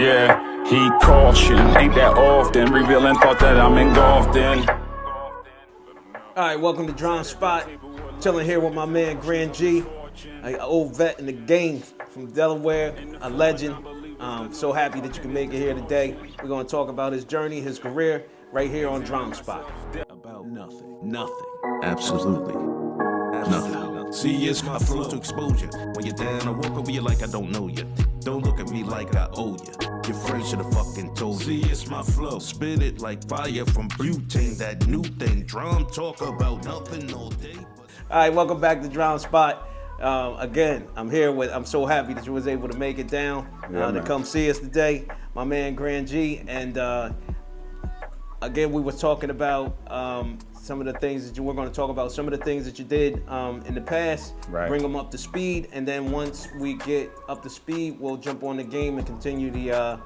Yeah, he caution, ain't that often, revealing thought that I'm engulfed in. All right, welcome to Dram Spot. Chilling here with my man Grand G, an old vet in the game from Delaware, a legend. So happy that you can make it here today. We're going to talk about his journey, his career, right here on Dram Spot. About nothing, absolutely nothing. See, it's my flow to exposure. When you're down, I walk over you like I don't know you. Don't look at me like I owe you. Your friend should have fucking told you. See, it's my flow. Spit it like fire from butane. That new thing. Drum talk about nothing all day. All right, welcome back to Dram Spot. Again, I'm so happy that you was able to make it down to come see us today. My man Grand G, and again, we were talking about some of the things that we're going to talk about, some of the things that you did in the past, right. Bring them up to speed, and then once we get up to speed, we'll jump on the game and continue the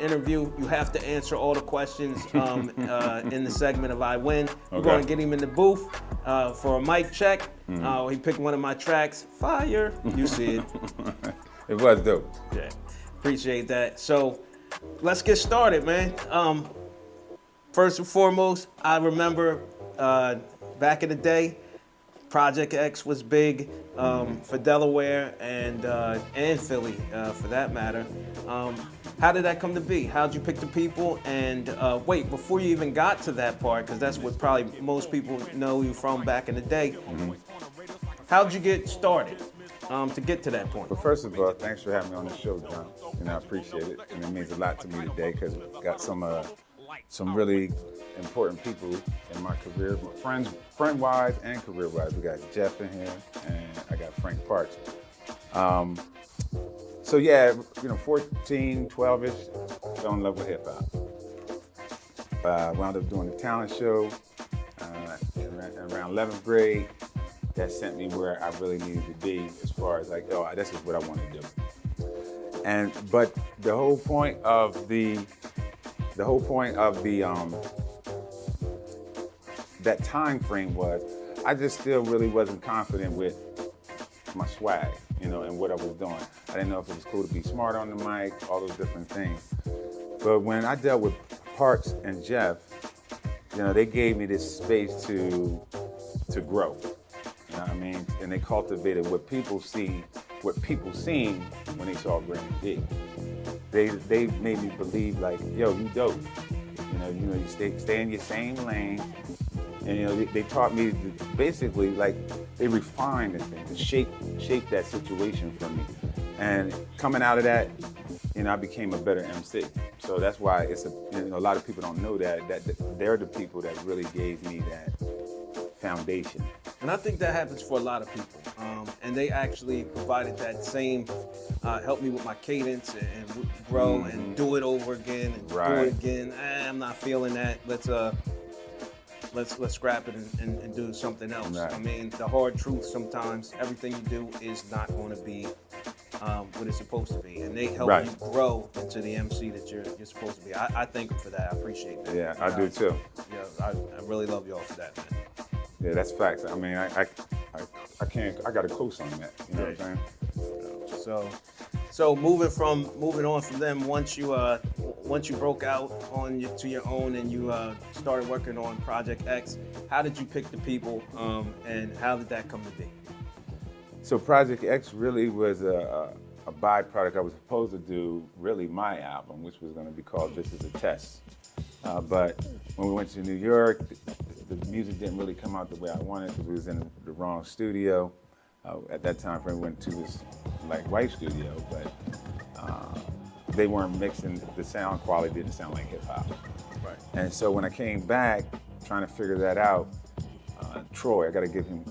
interview. You have to answer all the questions in the segment of I Win. We're going to get him in the booth for a mic check. He picked one of my tracks, Fire. You see it. It was dope. Yeah, appreciate that. So let's get started, man. First and foremost, I remember back in the day, Project X was big for Delaware and Philly, for that matter. How did that come to be? How'd you pick the people? And wait, before you even got to that part, because that's what probably most people know you from back in the day, how'd you get started to get to that point? Well, first of all, thanks for having me on the show, John. And I appreciate it. And it means a lot to me today because we got some really important people in my career, friend-wise and career-wise. We got Jeff in here, and I got Frank Parks. So yeah, 14, 12-ish, fell in love with hip hop. Wound up doing the talent show around 11th grade. That sent me where I really needed to be as far as like, oh, this is what I want to do. But the whole point of that time frame was, I just still really wasn't confident with my swag, and what I was doing. I didn't know if it was cool to be smart on the mic, all those different things. But when I dealt with Parks and Jeff, they gave me this space to grow. You know what I mean? And they cultivated what people seen when they saw Grand G. They made me believe like, yo, you dope. You stay in your same lane. And they taught me to basically, like, they refined the thing, to shape that situation for me. And coming out of that, I became a better MC. So that's why it's a lot of people don't know that they're the people that really gave me that foundation. And I think that happens for a lot of people. And they actually provided that same, help me with my cadence and grow and do it over again and do it again. I'm not feeling that. Let's scrap it and do something else. Right. I mean, the hard truth sometimes, everything you do is not going to be what it's supposed to be. And they help you grow into the MC that you're supposed to be. I thank them for that. I appreciate that. Yeah, I do too. Yeah, I really love y'all for that, man. Yeah, that's facts. I mean, I got a co-sign that. You know what I'm saying? So moving on from them, once you broke out to your own and you started working on Project X, how did you pick the people and how did that come to be? So Project X really was a byproduct. I was supposed to do really my album, which was going to be called This Is a Test. But when we went to New York, the music didn't really come out the way I wanted because we was in the wrong studio. At that time, we went to this white studio, but they weren't mixing. The sound quality didn't sound like hip hop. Right. And so when I came back, trying to figure that out, Troy, I gotta give him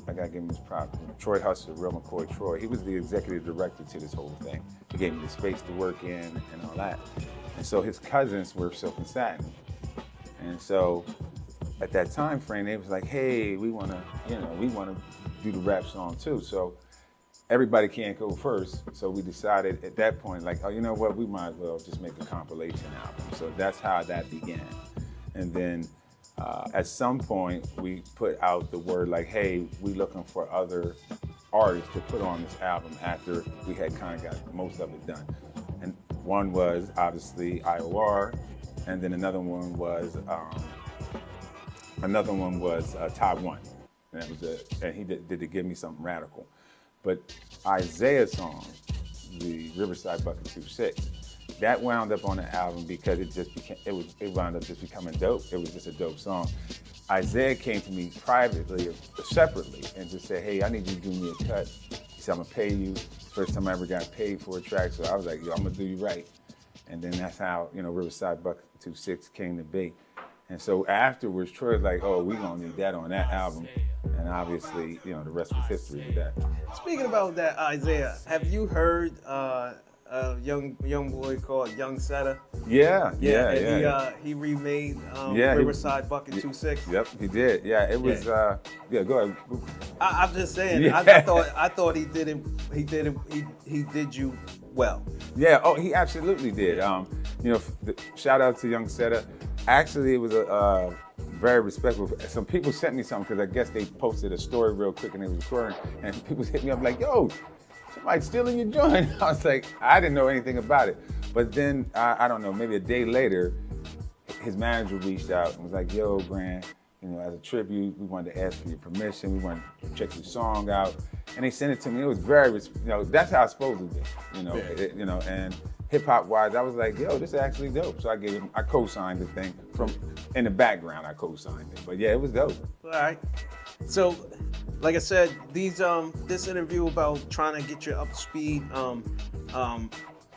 his props. Troy Hustler, Real McCoy Troy, he was the executive director to this whole thing. He gave me the space to work in and all that. And so his cousins were Silk and Satin. And so at that time frame, they was like, hey, we wanna do the rap song too. So everybody can't go first. So we decided at that point, like, oh, you know what, we might as well just make a compilation album. So that's how that began. And then at some point, we put out the word like, hey, we looking for other artists to put on this album after we had kind of got most of it done. And One was obviously IOR, and then another one was Taiwan, and that was and he did to give me something radical. But Isaiah's song, the Riverside Bucket 26, that wound up on the album because it wound up just becoming dope. It was just a dope song. Isaiah came to me privately, separately, and just said, hey, I need you to do me a cut. He said, I'm gonna pay you. First time I ever got paid for a track, so I was like, yo, I'm gonna do you right. And then that's how, Riverside Bucket 26 came to be. And so afterwards, Troy was like, oh, we gonna need that on that album. And obviously, the rest was history with that. Speaking about that, Isaiah, have you heard a young boy called Young Seta? Yeah. He remade Riverside Bucket 26. Yep, he did. Yeah, it was. Go ahead. I'm just saying. Yeah. I thought he did it. He did you well. Yeah. Oh, he absolutely did. Shout out to Young Seta. Actually, it was a very respectful. Some people sent me something because I guess they posted a story real quick and they was recording, and people hit me up like, "Yo, somebody's stealing your joint." I was like, I didn't know anything about it. But then I don't know, maybe a day later, his manager reached out and was like, "Yo, Grant, as a tribute, we wanted to ask for your permission. We wanted to check your song out," and they sent it to me. It was very, that's how it's supposed to be, and hip hop wise, I was like, yo, this is actually dope. So I co-signed the thing in the background. I co-signed it, but yeah, it was dope. All right. So, like I said, this interview about trying to get you up to speed.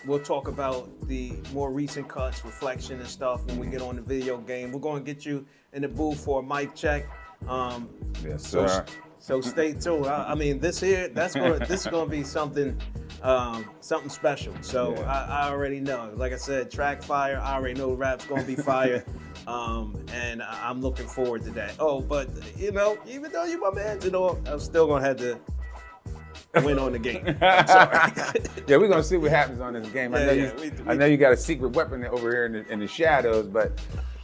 We'll talk about the more recent cuts, reflection and stuff when we get on the video game. We're going to get you in the booth for a mic check. Yes, sir. So stay tuned. I mean, this is going to be something special. So yeah. I already know. Like I said, track fire. I already know the rap's going to be fire. And I'm looking forward to that. Oh, but even though you're my man, I'm still going to have to win on the game. I'm sorry. Yeah, we're gonna see what happens on this game. I know you got a secret weapon over here in the shadows, but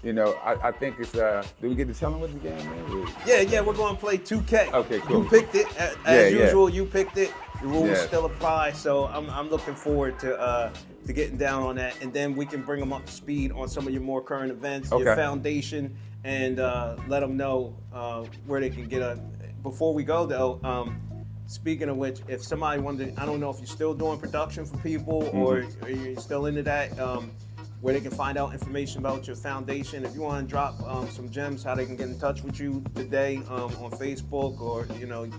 I think it's. Do we get to tell them what the game is? Yeah, we're gonna play 2K. Okay, cool. You picked it as usual. Yeah. You picked it. The rules still apply, so I'm looking forward to getting down on that, and then we can bring them up to speed on some of your more current events, your foundation, and let them know where they can get Before we go though. Speaking of which, if somebody wanted, I don't know if you're still doing production for people or you're still into that, where they can find out information about your foundation. If you want to drop some gems, how they can get in touch with you today on Facebook, or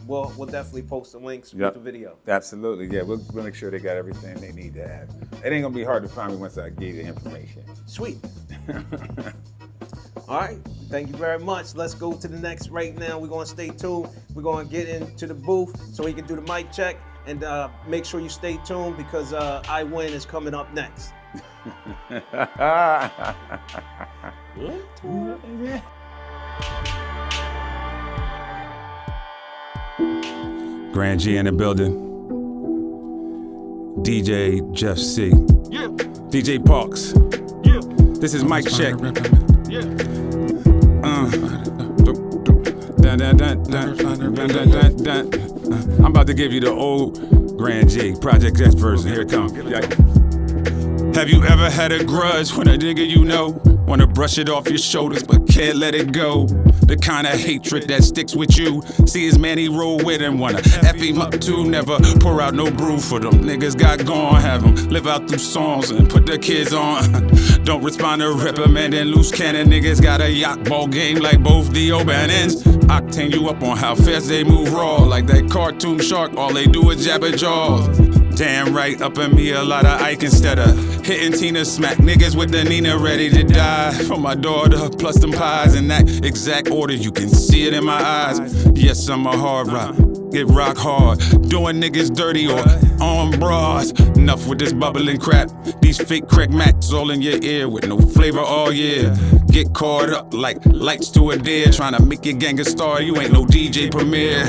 we'll definitely post the links with the video. Absolutely, yeah. We'll make sure they got everything they need to have. It ain't gonna be hard to find me once I give you the information. Sweet. All right, thank you very much. Let's go to the next right now. We're going to stay tuned. We're going to get into the booth so we can do the mic check, and make sure you stay tuned because I Win is coming up next. Grand G in the building. DJ Jeff C. Yeah. DJ Parks. Yeah. This is mic check. Yeah. I'm about to give you the old Grand G Project X version. Here it comes. Have you ever had a grudge when a nigga wanna brush it off your shoulders but can't let it go? The kind of hatred that sticks with you. See his man he roll with and wanna F him up too. Never pour out no brew for them niggas got gone. Have them live out through songs and put their kids on. Don't respond to reprimanding loose cannon niggas. Got a yacht ball game like both the O'Bannons. Octane you up on how fast they move raw. Like that cartoon shark, all they do is jabber jaws. Damn right, up in me a lot of Ike instead of hitting Tina. Smack niggas with the Nina ready to die. For my daughter, plus them pies in that exact order, you can see it in my eyes. Yes, I'm a hard rock, get rock hard. Doing niggas dirty or on bras. Enough with this bubbling crap. These fake crack macs all in your ear with no flavor all year. Get caught up like lights to a deer. Trying to make your gang a star, you ain't no DJ Premier.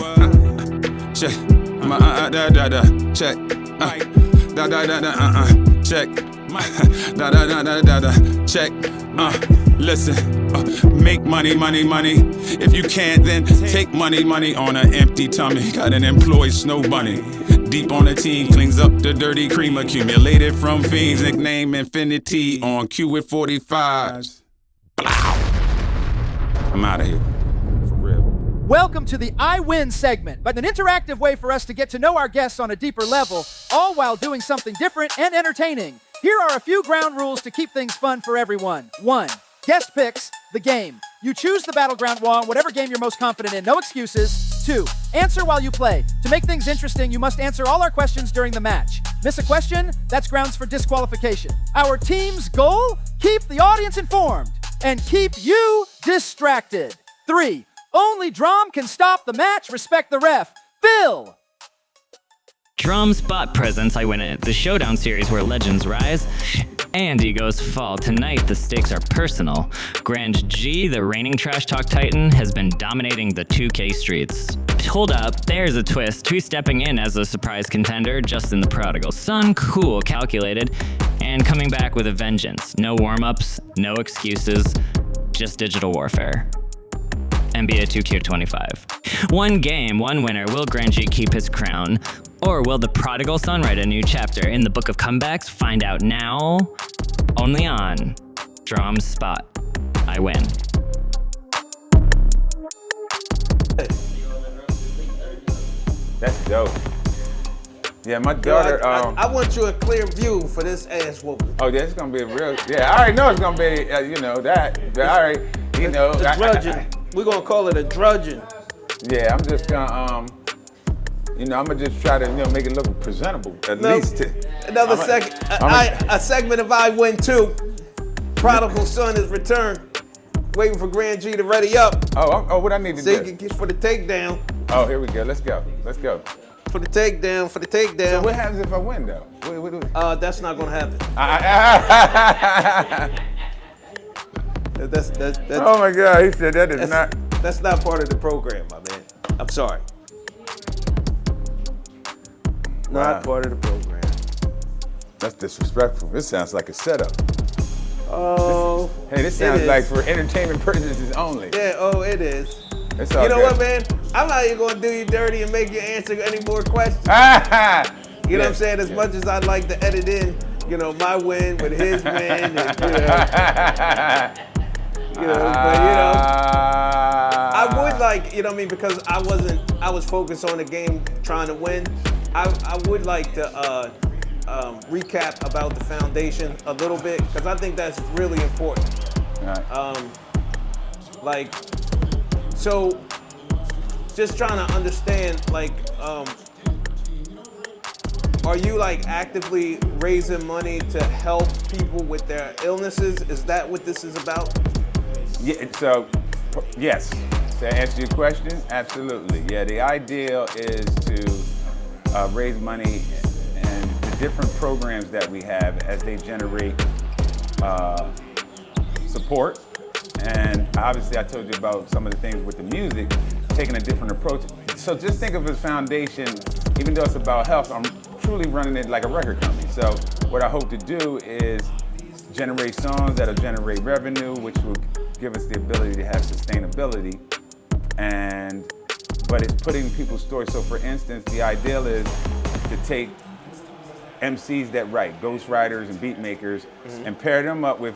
Check, check. Check. Check. Listen. Make money, money, money. If you can't, then take money, money on an empty tummy. Got an employed snow bunny. deep on the team, cleans up the dirty cream accumulated from fiends. Nickname Infinity on cue with 45s. I'm out of here. For real. Welcome to the I Win segment, but an interactive way for us to get to know our guests on a deeper level, all while doing something different and entertaining. Here are a few ground rules to keep things fun for everyone. 1. Guest picks the game. You choose the battleground wall, whatever game you're most confident in, no excuses. 2. Answer while you play. To make things interesting, you must answer all our questions during the match. Miss a question? That's grounds for disqualification. Our team's goal? Keep the audience informed and keep you distracted. 3. Only Dram can stop the match. Respect the ref. Phil! Dram Spot presents I Win It, the showdown series where legends rise and egos fall. Tonight, the stakes are personal. Grand G, the reigning trash talk titan, has been dominating the 2K streets. Hold up, there's a twist. Who's stepping in as a surprise contender? Justin the prodigal son, cool, calculated, and coming back with a vengeance. No warm-ups, no excuses, just digital warfare. NBA 2K25. One game, one winner. Will Grand G keep his crown? Or will the prodigal son write a new chapter in the book of comebacks? Find out now, only on Dram Spot. I win. That's dope. Yeah, my daughter. I want you a clear view for this ass whooping. Oh, yeah, it's gonna be a real. Yeah, I already know it's gonna be. That. All right, The drudging. We're gonna call it a drudging. Yeah, I'm just gonna. I'm gonna just try to make it look presentable at least. Another a segment of I Win 2. Prodigal son is returned. Waiting for Grand G to ready up. Oh, what I need to do? For the takedown. Oh, here we go. Let's go. For the takedown. So what happens if I win though? That's not gonna happen. That's oh my God, he said that is not. That's not part of the program, my man. I'm sorry. Wow. Not part of the program. That's disrespectful. This sounds like a setup. Oh. This sounds like for entertainment purposes only. Yeah, it is. It's all you know good. what, man? I'm not even gonna do you dirty and make you answer any more questions. You know what I'm saying? As much as I'd like to edit in, my win with his win, and, I would like, because I was focused on the game trying to win. I would like to recap about the foundation a little bit, because I think that's really important. Right. So just trying to understand, are you actively raising money to help people with their illnesses? Is that what this is about? Yeah, so, yes. To answer your question, absolutely. Yeah, the ideal is to raise money and the different programs that we have as they generate support. And obviously I told you about some of the things with the music, taking a different approach. So just think of a foundation, even though it's about health, I'm truly running it like a record company. So what I hope to do is generate songs that'll generate revenue, which will give us the ability to have sustainability. But it's putting people's stories. So for instance, the ideal is to take MCs that write, ghostwriters and beat makers, and pair them up with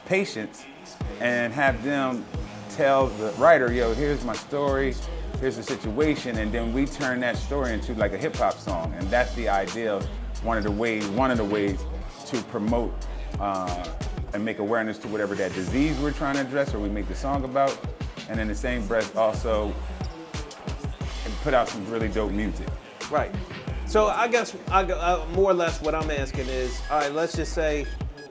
patients and have them tell the writer, here's my story, here's the situation, and then we turn that story into like a hip hop song. And that's the ideal, one of the ways to promote and make awareness to whatever that disease we're trying to address or we make the song about. And in the same breath also put out some really dope music. Right. So I guess more or less what I'm asking is, all right, let's just say,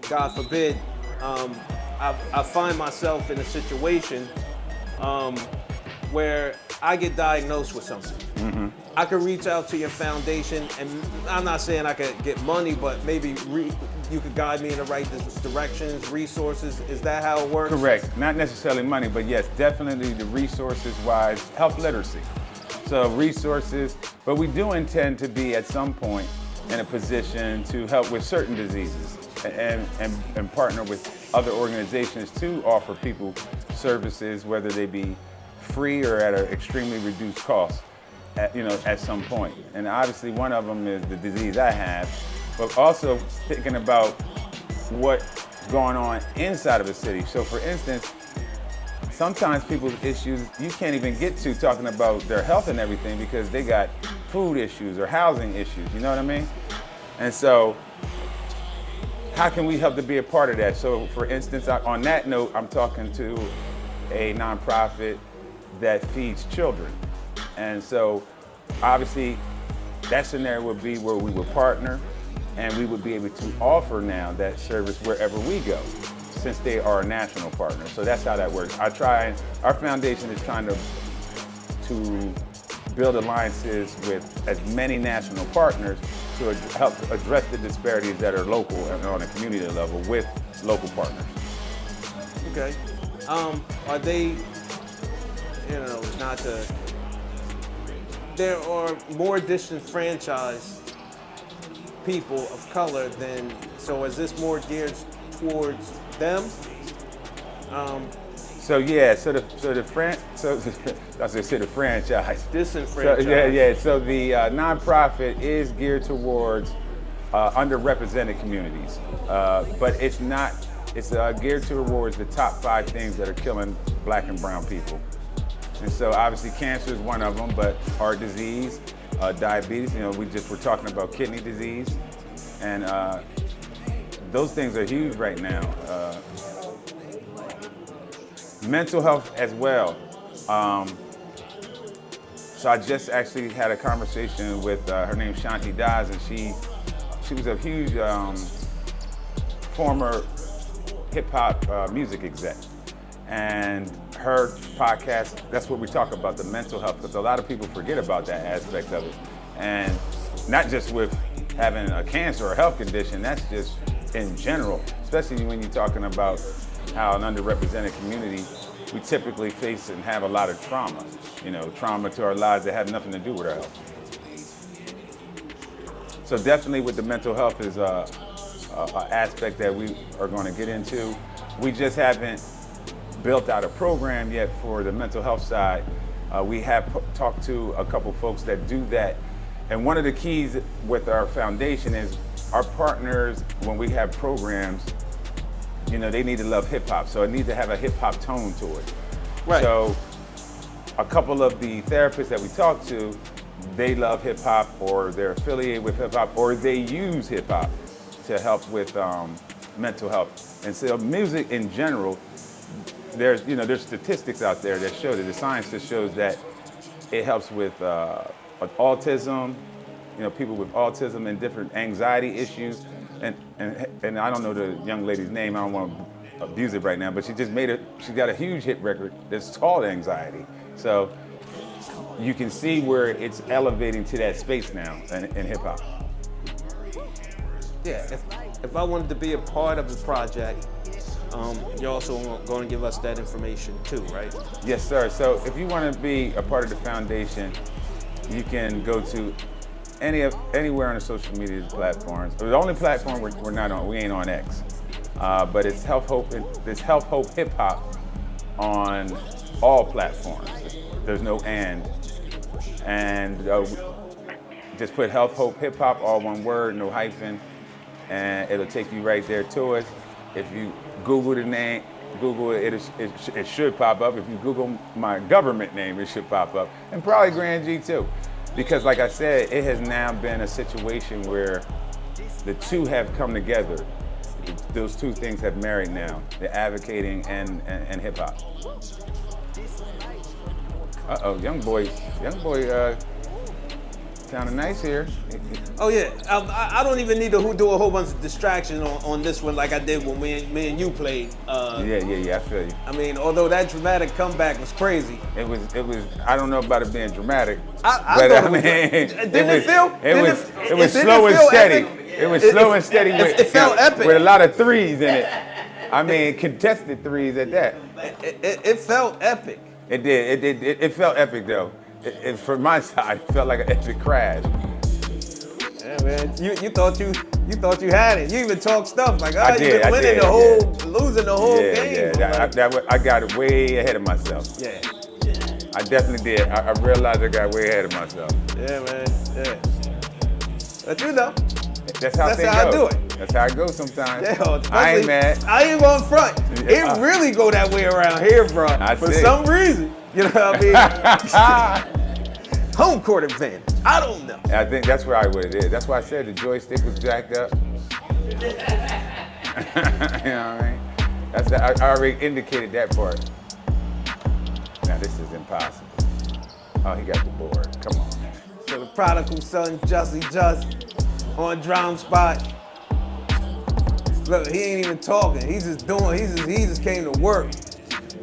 God forbid, I find myself in a situation where I get diagnosed with something. Mm-hmm. I could reach out to your foundation, and I'm not saying I could get money, but maybe you could guide me in the right directions, resources. Is that how it works? Correct. Not necessarily money, but yes, definitely the resources-wise, health literacy. So resources, but we do intend to be at some point in a position to help with certain diseases and partner with other organizations to offer people services, whether they be free or at an extremely reduced cost. at some point. And obviously one of them is the disease I have, but also thinking about what's going on inside of a city. So for instance, sometimes people's issues you can't even get to talking about their health and everything because they got food issues or housing issues, you know what I mean? And so how can we help to be a part of that? So for instance, on that note, I'm talking to a nonprofit that feeds children. And so obviously that scenario would be where we would partner and we would be able to offer now that service wherever we go, since they are a national partner. So that's how that works. Our foundation is trying to build alliances with as many national partners to help address the disparities that are local and on a community level with local partners. Okay. Are they, there are more disenfranchised people of color than, so is this more geared towards them? So the franchise. Disenfranchised. So the nonprofit is geared towards underrepresented communities, but it's not. It's geared towards the top 5 things that are killing Black and brown people. And so obviously cancer is one of them, but heart disease, diabetes. We just were talking about kidney disease, and those things are huge right now. Mental health as well. So I just actually had a conversation with her name's Shanti Das, and she was a huge former hip hop music exec. And her podcast, that's what we talk about, the mental health, because a lot of people forget about that aspect of it. And not just with having a cancer or health condition, that's just in general, especially when you're talking about how an underrepresented community, we typically face and have a lot of trauma, trauma to our lives that have nothing to do with our health. So definitely with the mental health is an aspect that we are going to get into. We just haven't built out a program yet for the mental health side. We have talked to a couple folks that do that. And one of the keys with our foundation is our partners, when we have programs, they need to love hip hop. So it needs to have a hip hop tone to it. Right. So a couple of the therapists that we talk to, they love hip hop or they're affiliated with hip hop or they use hip hop to help with mental health. And so music in general, there's statistics out there that show that the science just shows that it helps with autism, people with autism and different anxiety issues. And I don't know the young lady's name, I don't want to abuse it right now, but she got a huge hit record that's called Anxiety. So you can see where it's elevating to that space now in hip hop. Yeah, if I wanted to be a part of the project, you're also going to give us that information too, right? Yes, sir. So if you want to be a part of the foundation, you can go to anywhere on the social media platforms. The only platform we're not on, we ain't on X, but it's Health Hope Hip Hop on all platforms. There's no and just put Health Hope Hip Hop, all one word, no hyphen, and it'll take you right there to us. If you Google the name, Google it, it should pop up. If you Google my government name, it should pop up, and probably Grand G too. Because like I said, it has now been a situation where the two have come together. Those two things have married now, the advocating and hip hop. Uh-oh, young boy, kind of nice here. Oh yeah, I don't even need to do a whole bunch of distractions on this one like I did when me and you played. Yeah, I feel you. I mean, although that dramatic comeback was crazy. It was. I don't know about it being dramatic. It was slow and steady. It was slow and steady. It felt epic with a lot of threes in it. I mean, contested threes at that. It felt epic. It did. It felt epic though. It from my side, it felt like an epic crash. Yeah, man. You thought you had it. You even talked stuff like, I you've did, been winning losing the whole game. Yeah, I got it way ahead of myself. Yeah. I definitely did. I realized I got way ahead of myself. Yeah, man. Yeah. But you know, That's how things I go. do it. That's how it goes sometimes. Yeah, I ain't mad. I ain't going front. Yeah. It really go that way around here, bro. For some reason. You know what I mean? Home court advantage. I don't know. I think that's probably what it is. That's why I said the joystick was jacked up. You know what I mean? I already indicated that part. Now this is impossible. Oh, he got the board. Come on, man. So the prodigal son, Jussie Just, on Dram Spot. Look, he ain't even talking. He's just doing. He just came to work.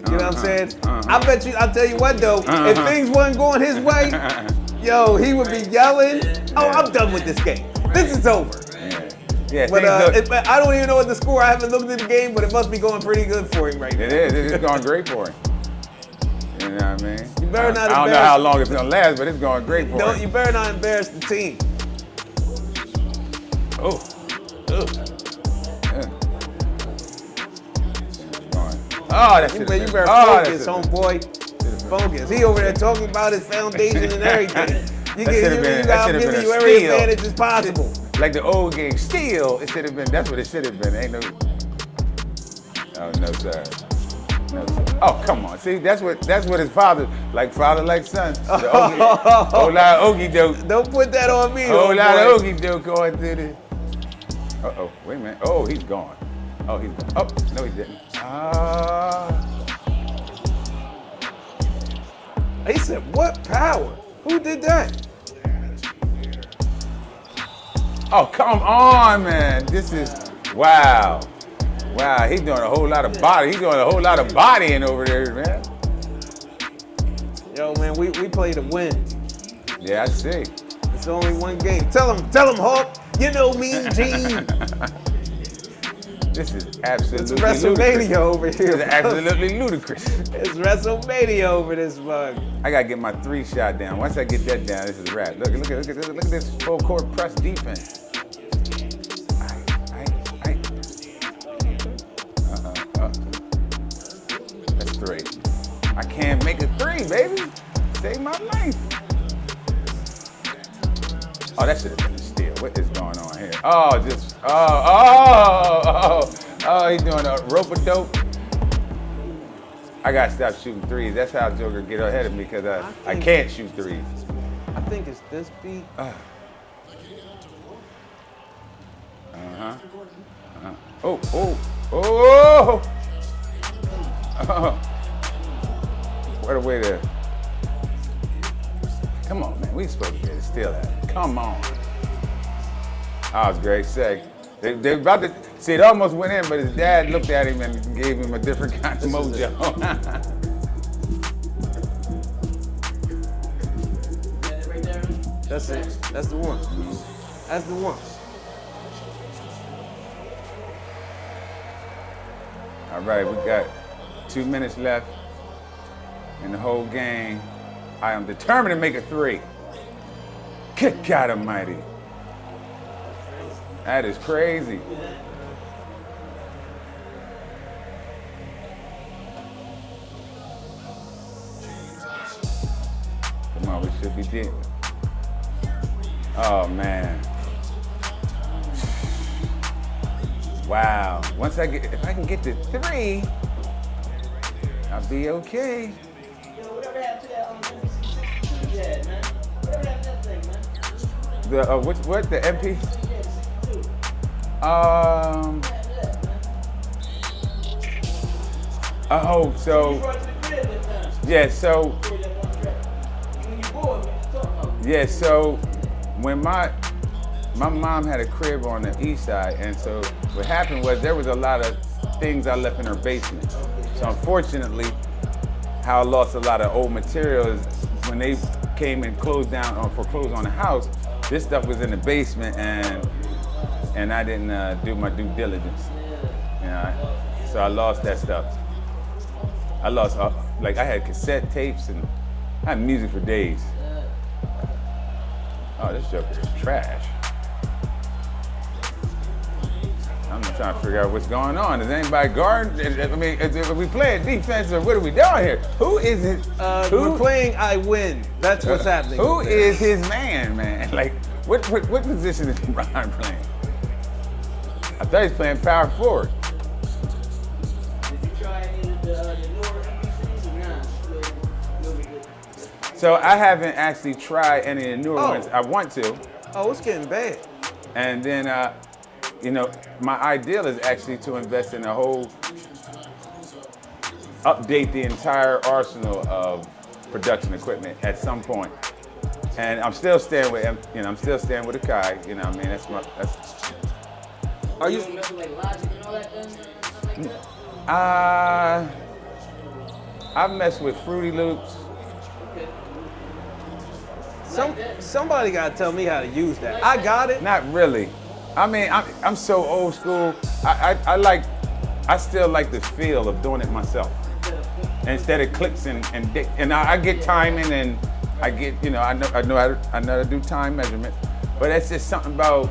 You know what I'm saying? I bet you. I'll tell you what though. If things wasn't going his way, yo, he would be yelling. Oh, I'm done with this game. This is over. Yeah. But I don't even know what the score. I haven't looked at the game, but it must be going pretty good for him right now. It is. It's going great for him. You know what I mean? You better not. I don't know how long it's gonna last, but it's going great for him. You better not embarrass the team. Oh. Oh, that's it. You better focus, homeboy. Focus. He over there talking about his foundation and everything. You gotta give you every advantage as possible. Like the old game, steal. It should have been. That's what it should have been. Ain't no. Oh no, sir. No, sir. Oh come on. See, that's what his father like son. The whole lot of Okie doke. Don't put that on me. Whole lot of Okie doke going through this. Uh-oh, wait a minute. Oh, he's gone. Oh, he's gone. Oh, no, he didn't. He said, what power? Who did that? Oh, come on, man. This is, wow. Wow, he's doing a whole lot of body. He's doing a whole lot of bodying over there, man. Yo, man, we play to win. Yeah, I see. It's only one game. Tell him, Hawk. You know Mean Gene. This is absolutely It's WrestleMania ludicrous. over here. This is absolutely ludicrous. It's WrestleMania over this mug. I gotta get my 3-shot down. Once I get that down, this is a wrap. Look at this full court press defense. That's 3. I can't make a 3, baby. Save my life. Oh, that should have been a steal. What is going on here? Oh, he's doing a rope-a-dope. I gotta stop shooting 3s. That's how Joker get ahead of me because I can't shoot 3s. I think it's this beat. Oh. What a way to. Come on, man. We supposed to be able to steal that. Come on. That was great. Say. They about to see it almost went in, but his dad looked at him and gave him a different kind of mojo. That's it. That's the one. That's the one. All right, we got 2 minutes left in the whole game. I am determined to make a 3. Good God Almighty. That is crazy. Come on, we should be dead. Oh man. Wow. If I can get to 3, I'll be okay. Whatever happened to that MP62 you had, man? Whatever happened to that thing, man? The the MP? So when my mom had a crib on the east side, and so what happened was there was a lot of things I left in her basement. So unfortunately, how I lost a lot of old material is when they came and closed down or foreclosed on the house, this stuff was in the basement and I didn't do my due diligence. You know, so I lost that stuff. I lost, I had cassette tapes and I had music for days. Oh, this joker is trash. I I'm trying to figure out what's going on. Is anybody guarding? I mean, are we playing defense or what are we doing here? Who is it? We're playing I win. That's what's happening. Who is his man? Like, what position is Brian playing? I thought he's playing power forward. Did you try any of the newer NBCs or not? So I haven't actually tried any of the newer ones. I want to. Oh, it's getting bad. And then, you know, my ideal is actually to invest in a whole, update the entire arsenal of production equipment at some point. And I'm still staying with, I'm still staying with Akai. You know what I mean? Are you mess with like Logic and all that then? Something like that? I've messed with Fruity Loops. Somebody got to tell me how to use that. I got it. Not really. I mean, I'm so old school. I still like the feel of doing it myself. Instead of clicks and I get timing and I get, I know how to do time measurement, but it's just something about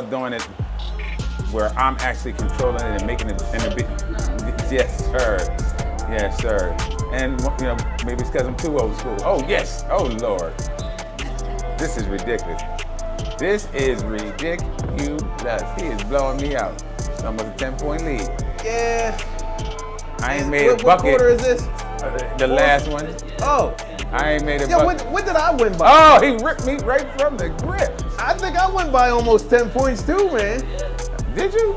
doing it where I'm actually controlling it and making it in a bit. Yes, sir. And maybe it's because I'm too old school. Oh yes. Oh Lord. This is ridiculous. This is ridiculous. He is blowing me out. It's almost a 10-point lead. Yeah. I ain't made a bucket. What quarter is this? The last one. Oh. I ain't made a Yeah, bucket. what did I win by? Oh, he ripped me right from the grip. I think I won by almost 10 points too, man. Did you?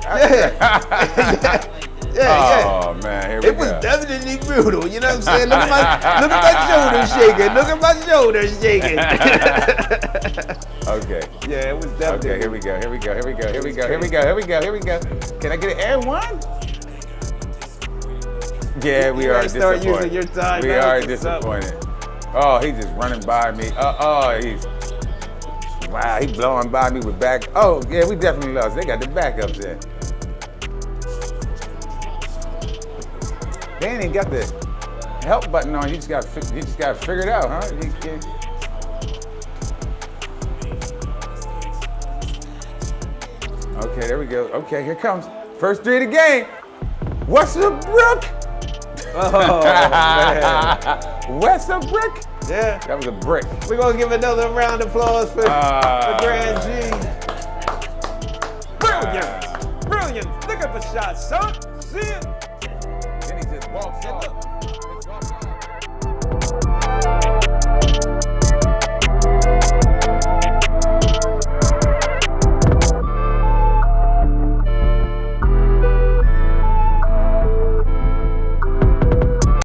Yeah. Oh man, here we go. It was definitely brutal. You know what I'm saying? Look at my shoulders shaking. Okay. Yeah, it was definitely. Okay, here we go. Can I get an air one? Yeah, we are start disappointed. using your time. We are disappointed. Oh, he's just running by me. Wow, he blowing by me with back. Oh, yeah, we definitely lost. They got the backups there. They ain't even got the help button on. You just got to figure it out, huh? You can't. Okay, there we go. Okay, here comes first three of the game. Westbrook. Oh man. Westbrook. Yeah. That was a brick. We're gonna give another round of applause for Grand G. Brilliant. Look at the shot, son. See it? Then he just walks off.